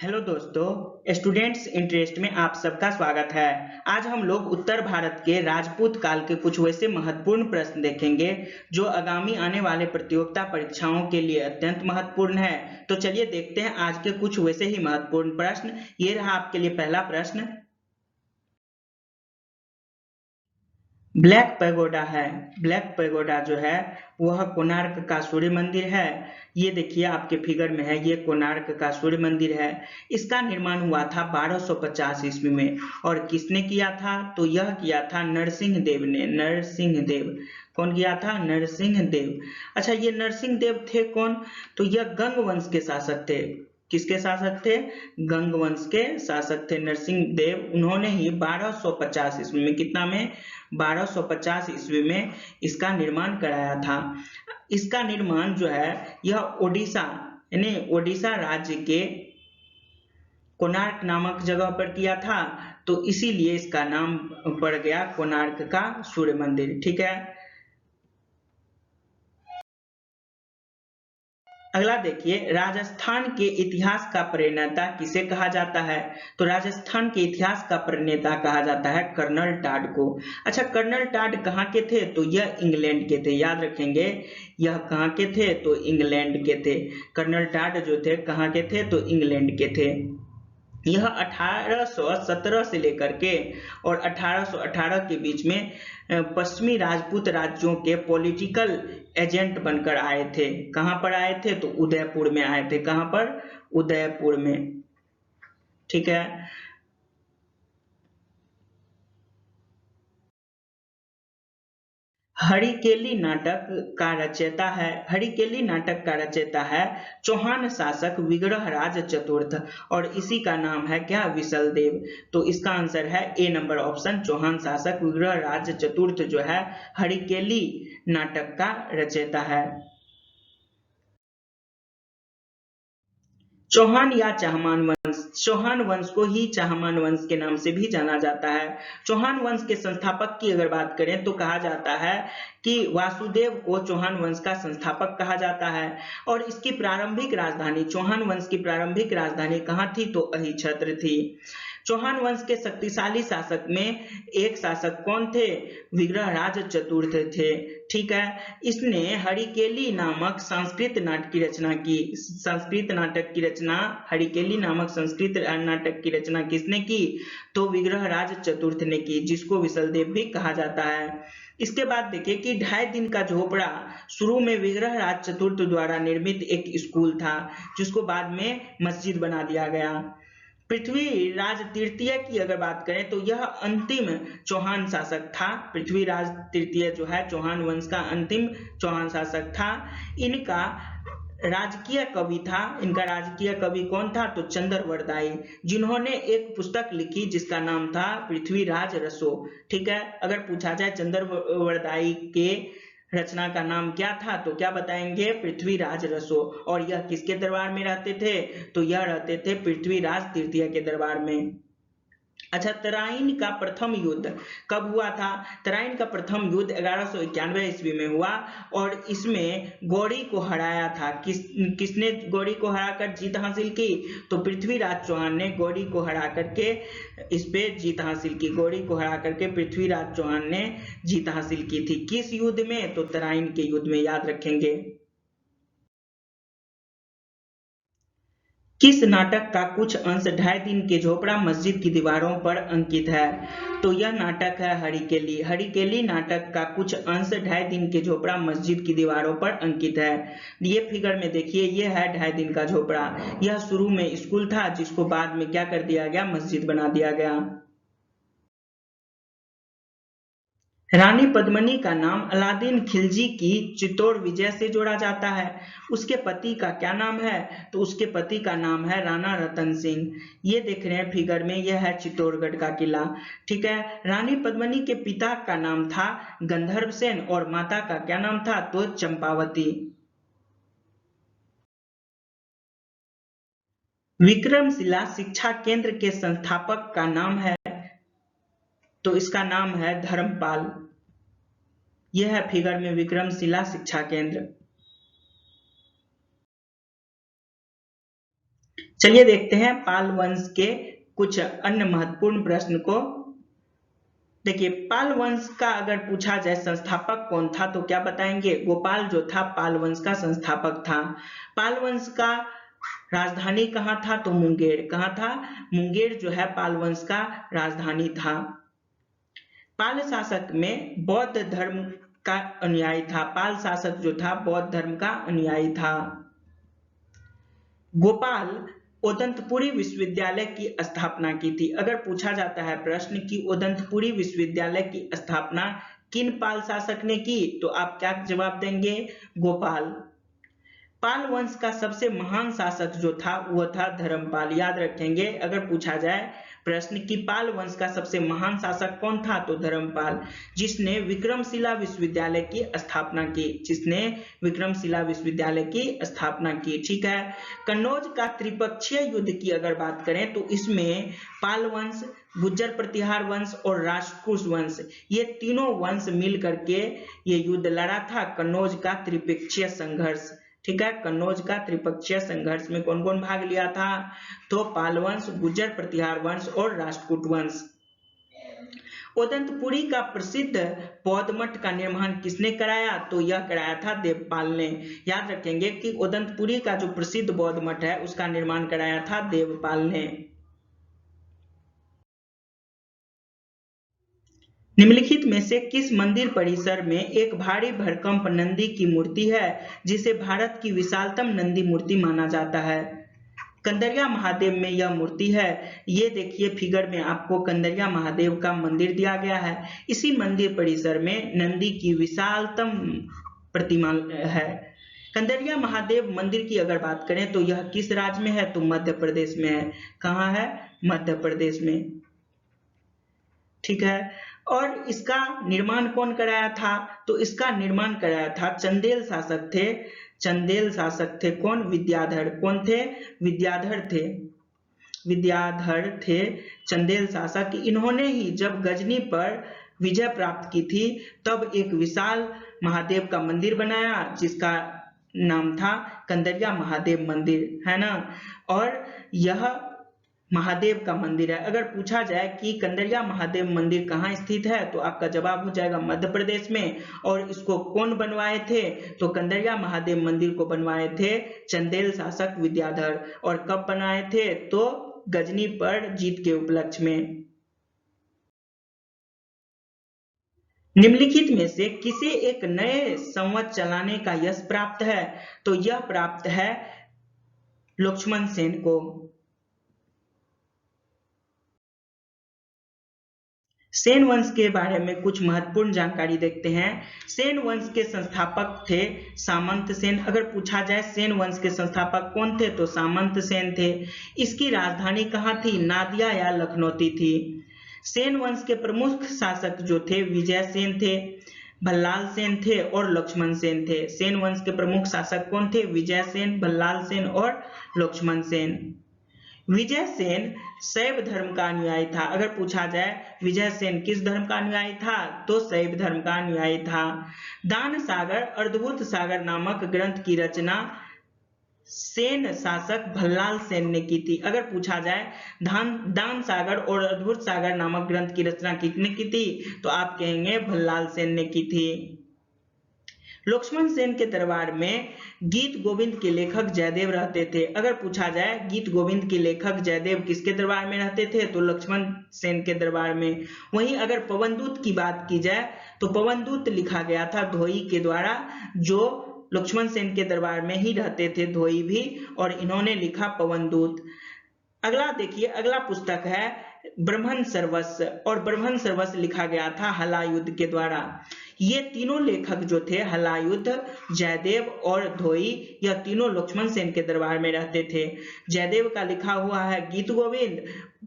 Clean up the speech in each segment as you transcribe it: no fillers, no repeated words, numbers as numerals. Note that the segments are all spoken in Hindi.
हेलो दोस्तों, स्टूडेंट्स इंटरेस्ट में आप सबका स्वागत है। आज हम लोग उत्तर भारत के राजपूत काल के कुछ वैसे महत्वपूर्ण प्रश्न देखेंगे जो आगामी आने वाले प्रतियोगिता परीक्षाओं के लिए अत्यंत महत्वपूर्ण है। तो चलिए देखते हैं आज के कुछ वैसे ही महत्वपूर्ण प्रश्न। ये रहा आपके लिए पहला प्रश्न। ब्लैक पैगोडा है। ब्लैक पैगोडा जो है वह कोणार्क का सूर्य मंदिर है। ये देखिए आपके फिगर में है, ये कोणार्क का सूर्य मंदिर है। इसका निर्माण हुआ था 1250 ईस्वी में। और किसने किया था? तो यह किया था नरसिंह देव ने। नरसिंह देव कौन किया था? नरसिंह देव। अच्छा, ये नरसिंह देव थे कौन? तो यह गंग वंश के शासक थे। किसके शासक थे? गंग वंश के शासक थे नरसिंह देव। उन्होंने ही 1250 ईस्वी में, कितना में? 1250 ईस्वी में इसका निर्माण कराया था। इसका निर्माण जो है यह ओडिशा यानी ओडिशा राज्य के कोणार्क नामक जगह पर किया था। तो इसीलिए इसका नाम पड़ गया कोणार्क का सूर्य मंदिर। ठीक है। अगला देखिए, राजस्थान के इतिहास का प्रणेता किसे कहा जाता है? तो राजस्थान के इतिहास का प्रणेता कहा जाता है कर्नल टाड को। अच्छा, कर्नल टाड कहाँ के थे? तो यह इंग्लैंड के थे। याद रखेंगे, यह कहाँ के थे? तो इंग्लैंड के थे। कर्नल टाड जो थे कहाँ के थे? तो इंग्लैंड के थे। यह 1817 से लेकर के और 1818 के बीच में पश्चिमी राजपूत राज्यों के पॉलिटिकल एजेंट बनकर आए थे। कहां पर आए थे? तो उदयपुर में आए थे। कहां पर? उदयपुर में। ठीक है। हरिकेली नाटक का रचयिता है। हरिकेली नाटक का रचयिता है चौहान शासक विग्रहराज चतुर्थ। और इसी का नाम है क्या? विसल देव। तो इसका आंसर है ए नंबर ऑप्शन, चौहान शासक विग्रहराज चतुर्थ जो है हरिकेली नाटक का रचयिता है। चौहान या चाहमान वंश। चौहान वंश को ही चाहमान वंश के नाम से भी जाना जाता है। चौहान वंश के संस्थापक की अगर बात करें तो कहा जाता है कि वासुदेव को चौहान वंश का संस्थापक कहा जाता है। और इसकी प्रारंभिक राजधानी, चौहान वंश की प्रारंभिक राजधानी कहाँ थी? तो अहिछत्र थी। चौहान वंश के शक्तिशाली शासक में एक शासक कौन थे? विग्रहराज चतुर्थ थे। ठीक है। इसने हरिकेली नामक संस्कृत नाटक की रचना की। संस्कृत नाटक की रचना, हरिकेली नामक संस्कृत नाटक की रचना किसने की? तो विग्रहराज चतुर्थ ने की, जिसको विशलदेव भी कहा जाता है। इसके बाद देखिए कि 2.5 दिन का झोपड़ा शुरू में विग्रहराज चतुर्थ द्वारा निर्मित एक स्कूल था, जिसको बाद में मस्जिद बना दिया गया। पृथ्वीराज तृतीय की अगर बात करें तो यह अंतिम चौहान शासक था। पृथ्वीराज तृतीय जो है चौहान वंश का अंतिम चौहान शासक था। इनका राजकीय कवि था। इनका राजकीय कवि कौन था? तो चंद्रवरदाई, जिन्होंने एक पुस्तक लिखी जिसका नाम था पृथ्वीराज रसो। ठीक है। अगर पूछा जाए चंद्रवरदाई के रचना का नाम क्या था तो क्या बताएंगे? पृथ्वीराज रसो। और यह किसके दरबार में रहते थे? तो यह रहते थे पृथ्वीराज तृतीय के दरबार में। अच्छा, तराइन का प्रथम युद्ध कब हुआ था? तराइन का प्रथम युद्ध 1191 ईस्वी में हुआ। और इसमें गौरी को हराया था। किसने गौरी को हराकर जीत हासिल की? तो पृथ्वीराज चौहान ने गौरी को हरा करके इस पे जीत हासिल की। गौरी को हरा करके पृथ्वीराज चौहान ने जीत हासिल की थी। किस युद्ध में? तो तराइन के युद्ध में। याद रखेंगे। किस नाटक का कुछ अंश 2.5 दिन के झोपड़ा मस्जिद की दीवारों पर अंकित है? तो यह नाटक है हरिकेली। हरिकेली नाटक का कुछ अंश 2.5 दिन के झोपड़ा मस्जिद की दीवारों पर अंकित है। ये फिगर में देखिए, ये है 2.5 दिन का झोपड़ा। यह शुरू में स्कूल था, जिसको बाद में क्या कर दिया गया? मस्जिद बना दिया गया। रानी पद्मिनी का नाम अलादीन खिलजी की चित्तौड़ विजय से जोड़ा जाता है। उसके पति का क्या नाम है? तो उसके पति का नाम है राणा रतन सिंह। ये देख रहे हैं फिगर में, यह है चित्तौड़गढ़ का किला। ठीक है। रानी पद्मिनी के पिता का नाम था गंधर्व सेन और माता का क्या नाम था? तो चंपावती। विक्रमशिला शिक्षा केंद्र के संस्थापक का नाम है? तो इसका नाम है धर्मपाल। यह है फिगर में विक्रमशिला शिक्षा केंद्र। चलिए देखते हैं पाल वंश के कुछ अन्य महत्वपूर्ण प्रश्न को। देखिए, पाल वंश का अगर पूछा जाए संस्थापक कौन था तो क्या बताएंगे? गोपाल जो था पाल वंश का संस्थापक था। पाल वंश का राजधानी कहाँ था? तो मुंगेर। कहाँ था? मुंगेर जो है पाल वंश का राजधानी था। पाल शासक में बौद्ध धर्म का अनुयायी था। पाल शासक जो था बौद्ध धर्म का अनुयायी था। गोपाल उदंतपुरी विश्वविद्यालय की स्थापना की थी। अगर पूछा जाता है प्रश्न कि उदंतपुरी विश्वविद्यालय की स्थापना किन पाल शासक ने की, तो आप क्या जवाब देंगे? गोपाल। पाल वंश का सबसे महान शासक जो था वो था धर्मपाल। याद रखेंगे अगर पूछा जाए प्रश्न कि पाल वंश का सबसे महान शासक कौन था, तो धर्मपाल, जिसने विक्रमशिला विश्वविद्यालय की स्थापना की। जिसने विक्रमशिला विश्वविद्यालय की स्थापना की। ठीक है। कन्नौज का त्रिपक्षीय युद्ध की अगर बात करें तो इसमें पाल वंश, गुज्जर प्रतिहार वंश और राष्ट्रकूट वंश, ये तीनों वंश मिल करके ये युद्ध लड़ा था, कन्नौज का त्रिपक्षीय संघर्ष। ठीक है। कन्नौज का त्रिपक्षीय संघर्ष में कौन कौन भाग लिया था? तो पाल वंश, गुज्जर प्रतिहार वंश और राष्ट्रकूट वंश। उदंतपुरी का प्रसिद्ध बौद्ध मठ का निर्माण किसने कराया? तो यह कराया था देवपाल ने। याद रखेंगे कि उदंतपुरी का जो प्रसिद्ध बौद्ध मठ है उसका निर्माण कराया था देवपाल ने। निम्नलिखित में से किस मंदिर परिसर में एक भारी भरकम नंदी की मूर्ति है जिसे भारत की विशालतम नंदी मूर्ति माना जाता है? कंदरिया महादेव में यह मूर्ति है। ये देखिए फिगर में आपको कंदरिया महादेव का मंदिर दिया गया है। इसी मंदिर परिसर में नंदी की विशालतम प्रतिमा है। कंदरिया महादेव मंदिर की अगर बात करें तो यह किस राज्य में है? तो मध्य प्रदेश में है। कहाँ है? मध्य प्रदेश में। ठीक है। और इसका निर्माण कौन कराया था? तो इसका निर्माण कराया था चंदेल शासक थे। चंदेल शासक थे कौन? विद्याधर। कौन थे? विद्याधर थे। विद्याधर थे चंदेल शासक। इन्होंने ही जब गजनी पर विजय प्राप्त की थी तब एक विशाल महादेव का मंदिर बनाया जिसका नाम था कंदरिया महादेव मंदिर, है ना। और यह महादेव का मंदिर है। अगर पूछा जाए कि कंदरिया महादेव मंदिर कहाँ स्थित है तो आपका जवाब हो जाएगा मध्य प्रदेश में। और इसको कौन बनवाए थे? तो कंदरिया महादेव मंदिर को बनवाए थे चंदेल शासक विद्याधर। और कब बनाए थे? तो गजनी पर जीत के उपलक्ष्य में। निम्नलिखित में से किसे एक नए संवत चलाने का यश प्राप्त है? तो यह प्राप्त है लक्ष्मण सेन को। सेन वंश के बारे में कुछ महत्वपूर्ण जानकारी देखते हैं। सेन वंश के संस्थापक थे सामंत सेन। अगर पूछा जाए सेन वंश के संस्थापक कौन थे तो सामंत सेन थे। इसकी राजधानी कहाँ थी? नादिया या लखनौती थी। सेन वंश के प्रमुख शासक जो थे विजय सेन थे, भल्लाल सेन थे और लक्ष्मण सेन थे। सेन वंश के प्रमुख शासक कौन थे? विजय सेन, भल्लाल सेन और लक्ष्मण सेन। विजय सेन शैव धर्म का अनुयायी था। अगर पूछा जाए विजय सेन किस धर्म का अनुयायी था तो शैव धर्म का अनुयायी था। दान सागर अर्धभूत सागर नामक ग्रंथ की रचना सेन शासक भल्लाल सेन ने की थी। अगर पूछा जाए दान सागर और अद्भुत सागर नामक ग्रंथ की रचना किसने की थी तो आप कहेंगे भल्लाल सेन ने की थी। लक्ष्मण सेन के दरबार में गीत गोविंद के लेखक जयदेव रहते थे। अगर पूछा जाए गीत गोविंद के लेखक जयदेव किसके दरबार में रहते थे तो लक्ष्मण सेन के दरबार में। वहीं अगर पवनदूत की बात की जाए तो पवनदूत लिखा गया था धोई के द्वारा, जो लक्ष्मण सेन के दरबार में ही रहते थे धोई भी, और इन्होंने लिखा पवनदूत। अगला देखिए, अगला पुस्तक है ब्रह्मन सर्वस्व, और ब्रह्मन सर्वस्व लिखा गया था हलायुद्ध के द्वारा। ये तीनों लेखक जो थे हलायुद्ध, जयदेव और धोई, यह तीनों लक्ष्मण सेन के दरबार में रहते थे। जयदेव का लिखा हुआ है गीत गोविंद,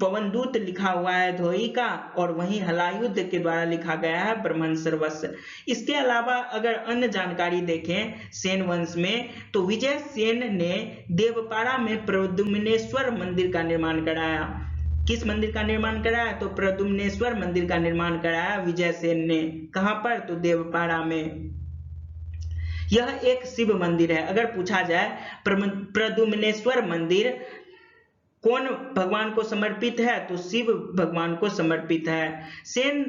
पवनदूत लिखा हुआ है धोई का, और वहीं हलायुद्ध के द्वारा लिखा गया है ब्रह्मन सर्वस्व। इसके अलावा अगर अन्य जानकारी देखें सेन वंश में तो विजय सेन ने देवपाड़ा में प्रद्युम्नेश्वर मंदिर का निर्माण कराया। किस मंदिर का निर्माण कराया तो प्रद्युम्नेश्वर मंदिर का निर्माण कराया विजय सेन ने। कहां पर? तो देवपाड़ा में। यह एक शिव मंदिर है। अगर पूछा जाए प्रद्युम्नेश्वर मंदिर कौन भगवान को समर्पित है? तो शिव भगवान को समर्पित है। सेन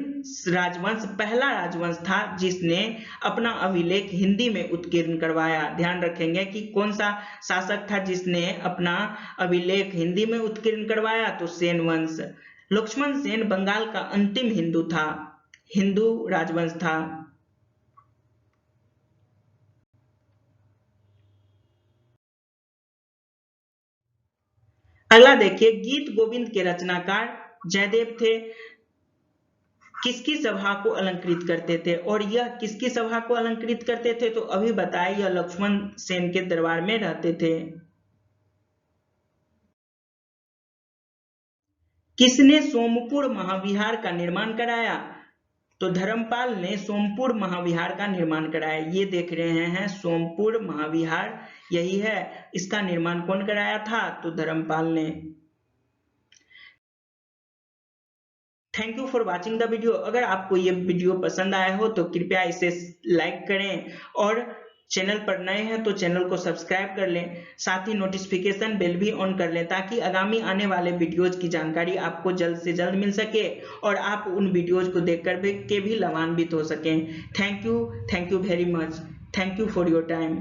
राजवंश पहला राजवंश था जिसने अपना अभिलेख हिंदी में उत्कीर्ण करवाया। ध्यान रखेंगे कि कौन सा शासक था जिसने अपना अभिलेख हिंदी में उत्कीर्ण करवाया? तो सेन वंश। लक्ष्मण सेन बंगाल का अंतिम हिंदू था, हिंदू राजवंश था। अगला देखिए, गीत गोविंद के रचनाकार जयदेव थे। किसकी सभा को अलंकृत करते थे? और यह किसकी सभा को अलंकृत करते थे? तो अभी बताया, यह लक्ष्मण सेन के दरबार में रहते थे। किसने सोमपुर महाविहार का निर्माण कराया? तो धर्मपाल ने सोमपुर महाविहार का निर्माण कराया। ये देख रहे हैं सोमपुर महाविहार, यही है। इसका निर्माण कौन कराया था? तो धर्मपाल ने। Thank you for watching the video. अगर आपको ये वीडियो पसंद आया हो तो कृपया इसे लाइक करें, और चैनल पर नए हैं तो चैनल को सब्सक्राइब कर लें। साथ ही नोटिफिकेशन बेल भी ऑन कर लें ताकि आगामी आने वाले वीडियोज की जानकारी आपको जल्द से जल्द मिल सके और आप उन वीडियोज को देखकर के भी लाभान्वित हो सकें। Thank you very much. Thank you for your time.